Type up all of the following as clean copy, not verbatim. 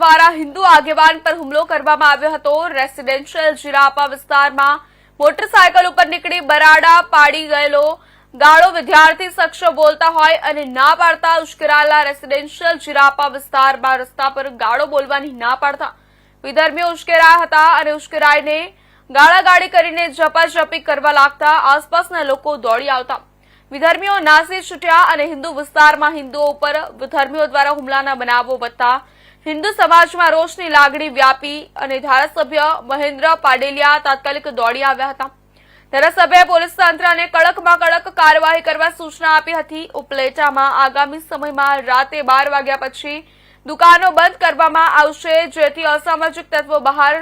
દ્વારા હિન્દુ આગેવાન પર હુમલો કરવામાં આવ્યો હતો। રેસિડેન્શિયલ જીરાપા વિસ્તારમાં મોટરસાયકલ ઉપર નીકળી બરાડા પાડી ગયેલો ગાળો વિદ્યાર્થી શખ્સ બોલતા હોય અને ના પાડતા ઉશ્કેરાયેલા રેસિડેન્શિયલ જીરાપા વિસ્તારમાં રસ્તા પર ગાળો બોલવાની ના પાડતા વિધર્મીઓ ઉશ્કેરાયા હતા અને ઉશ્કેરાઈને ગાળાગાળી કરીને ઝપાઝપી કરવા લાગતા આસપાસના લોકો દોડી આવતા વિધર્મીઓ નાસી છૂટ્યા અને હિન્દુ વિસ્તારમાં હિન્દુઓ ઉપર વિધર્મીઓ દ્વારા હુમલાના બનાવો વધતા હિન્દુ સમાજમાં રોષની લાગણી વ્યાપી અને ધારાસભ્ય મહેન્દ્ર પાડેલિયા તાત્કાલિક દોડી આવ્યા હતા। ધારાસભ્યએ પોલીસ તંત્રને કડકમાં કડક કાર્યવાહી કરવા સૂચના આપી હતી। ઉપલેટામાં આગામી સમયમાં રાતે 12 વાગ્યા પછી દુકાનો બંધ કરવામાં આવશે, જેથી અસામાજિક તત્વો બહાર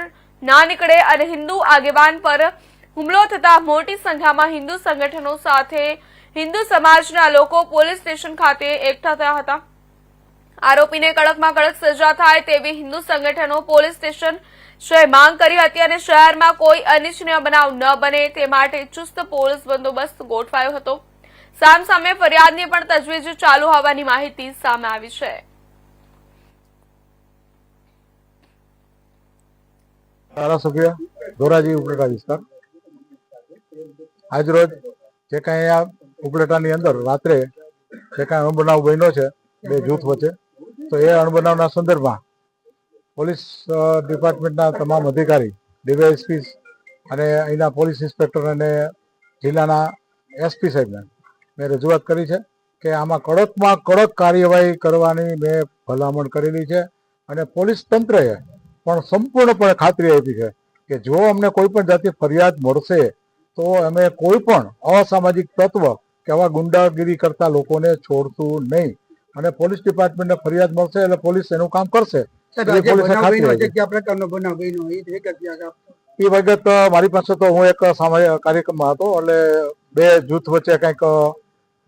ના નીકળે અને હિન્દુ આગેવાન પર હુમલો થતા મોટી સંખ્યામાં હિન્દુ સંગઠનો સાથે હિન્દુ સમાજના લોકો પોલીસ સ્ટેશન ખાતે એકઠા થયા હતા। આરોપીને કડકમાં કડક સજા થાય તેવી હિન્દુ સંગઠનો પોલીસ સ્ટેશન માંગ કરી હતી અને શહેરમાં કોઈ અનિચ્છનીય બનાવ ન બને તે માટે ચુસ્ત પોલીસ બંદોબસ્ત ગોઠવાયો હતો। સામસામે ફરિયાદની પણ તજવીજ ચાલુ હોવાની માહિતી સામે આવી છે। ધારાસભ્ય ધોરાજી ઉપલેટા વિસ્તાર આજરોજ જે કાંઈ આ ઉપલેટાની અંદર રાત્રે જે કાંઈ અણબનાવ બન્યો છે બે જૂથ વચ્ચે, તો એ અણબનાવના સંદર્ભમાં પોલીસ ડિપાર્ટમેન્ટના તમામ અધિકારી ડીવાયએસપી અને અહીંના પોલીસ ઇન્સ્પેક્ટર અને જિલ્લાના એસપી સાહેબને મેં રજૂઆત કરી છે કે આમાં કડકમાં કડક કાર્યવાહી કરવાની મેં ભલામણ કરેલી છે અને પોલીસ તંત્રએ પણ સંપૂર્ણપણે ખાતરી આપી છે કે જો અમને કોઈ પણ જાતની ફરિયાદ મળશે તો અમે કોઈ પણ અસામાજિક તત્વ કે આવા ગુંડાગીરી કરતા લોકોને છોડતું નહીં અને પોલીસ ડિપાર્ટમેન્ટને ફરિયાદ મળશે એટલે પોલીસ એનું કામ કરશે। એ વિગત મારી પાસે તો હું એક સામાજિક કાર્યક્રમમાં હતો એટલે બે જૂથ વચ્ચે કંઈક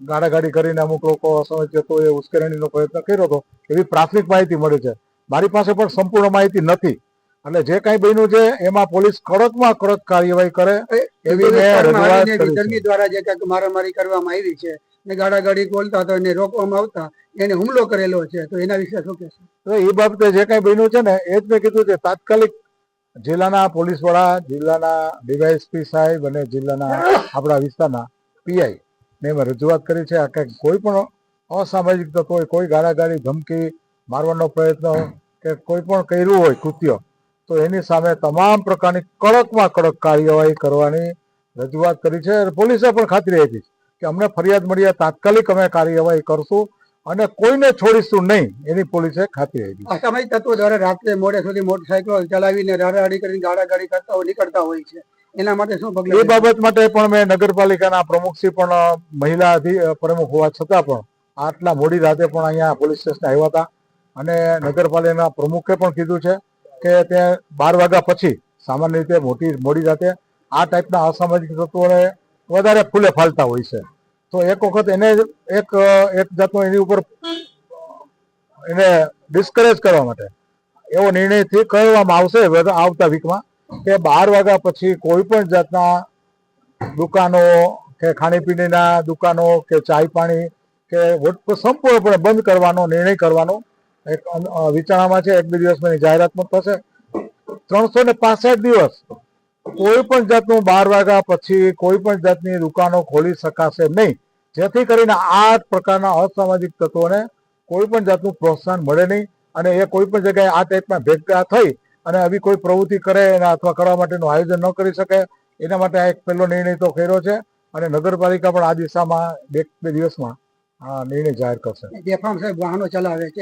ગાળાગાળી કરીને અમુક લોકો અસામાજિક તત્વોએ ઉશ્કેરણીનો પ્રયત્ન કર્યો હતો એવી પ્રાથમિક માહિતી મળી છે। મારી પાસે પણ સંપૂર્ણ માહિતી નથી એટલે જે કઈ બન્યું છે એમાં પોલીસ કડકમાં કડક કાર્યવાહી કરે એવી દ્વારા જે કંઈક મારામારી કરવામાં આવી છે ને ગાળાગાળી બોલતા તો એને રોકવામાં આવતા એને હુમલો કરેલો છે, તો એના વિશે શું કહેશો? તો એ બાબતે જે કઈ બન્યું છે ને એ જ મેં કીધું છે, તાત્કાલિક જિલ્લાના પોલીસ વડા, જિલ્લાના ડીવાયએસપી સાહેબ અને જિલ્લાના આપણા વિસ્તારના પીઆઈ ને મેં રજૂઆત કરી છે કે કોઈ પણ અસામાજિક તત્વો કોઈ ગાળાગાળી ધમકી મારવાનો પ્રયત્ન કે કોઈ પણ કર્યું હોય કૃત્ય તો એની સામે તમામ પ્રકારની કડકમાં કડક કાર્યવાહી કરવાની રજૂઆત કરી છે। પોલીસે પણ ખાતરી આપી કે અમને ફરિયાદ મળીએ તાત્કાલિક અમે કાર્યવાહી કરશું અને કોઈને છોડીશું નહીં એની પોલીસે ખાતરી આપી। અસામાજિક તત્વો દ્વારા રાત્રે મોડે સુધી મોટરસાયકલ ચલાવીને રાડારાડી કરીને ગાળાગાળી કરતા હોય નીકળતા હોય છે, એના માટે શું પગલાં? એ બાબત માટે પણ મેં નગરપાલિકાના પ્રમુખશ્રી પણ મહિલા પ્રમુખ હોવા છતાં પણ આટલા મોડી રાતે પણ અહીંયા પોલીસ સ્ટેશન આવ્યા હતા અને નગરપાલિકાના પ્રમુખે પણ કીધું છે કે ત્યાં 12 વાગ્યા પછી સામાન્ય રીતે મોડી રાતે આ ટાઈપના અસામાજિક તત્વોને વધારે ફૂલે ફાલતા હોય છે, તો એક વખત એને એક જાતનો એની ઉપર એને ડિસ્કરેજ કરવા માટે એવો નિર્ણયથી કરવામાં આવશે આવતા વીકમાં કે 12 વાગ્યા પછી કોઈ પણ જાતના દુકાનો કે ખાણીપીણીના દુકાનો કે ચાય પાણી કે સંપૂર્ણપણે બંધ કરવાનો નિર્ણય કરવાનો એક વિચારણામાં છે। 1-2 દિવસમાં એની જાહેરાત પણ થશે। 365 દિવસ કોઈ પણ જાતનું 12 વાગ્યા પછી કોઈ પણ જાતની દુકાનો ખોલી શકાશે નહીં, જેથી કરીને આ પ્રકારના અસામાજિક તત્વોને કોઈ પણ જાતનું પ્રોત્સાહન મળે નહીં અને એ કોઈ પણ જગ્યાએ આ ટાઈપના ભેગા થઈ અને આવી કોઈ પ્રવૃત્તિ કરે અથવા કરવા માટેનું આયોજન ન કરી શકે એના માટે આ એક પહેલો નિર્ણય તો કર્યો છે અને નગરપાલિકા પણ આ દિશામાં 2 દિવસમાં આ નિર્ણય જાહેર કરશે। બેફામ સાહેબ વાહનો ચલાવે છે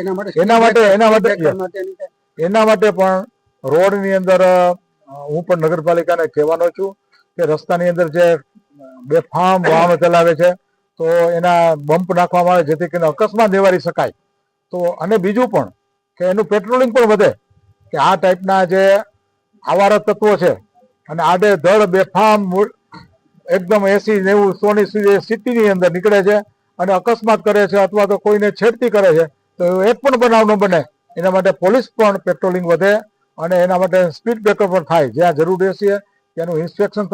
એના માટે પણ રોડની અંદર હું પણ નગરપાલિકાને કહેવાનો છું કે રસ્તાની અંદર જે બેફામ વાહનો ચલાવે છે તો એના બમ્પ નાખવામાં આવે જેથી કરીને અકસ્માત નિવારી શકાય। તો અને બીજું પણ કે એનું પેટ્રોલિંગ પણ વધે કે આ ટાઈપના જે આવારા તત્વો છે અને આડે ધડ બેફામ એકદમ 80-90-100 ની સિટીની અંદર નીકળે છે અને અકસ્માત કરે છે અથવા તો કોઈને છેડતી કરે છે, તો એક પણ બનાવ ન બને એના માટે પોલીસ પણ પેટ્રોલિંગ વધે અને એના માટે સ્પીડ બ્રેકર પણ થાય, જ્યાં જરૂર રહેશે ત્યાંનું ઇન્સ્પેક્શન થશે।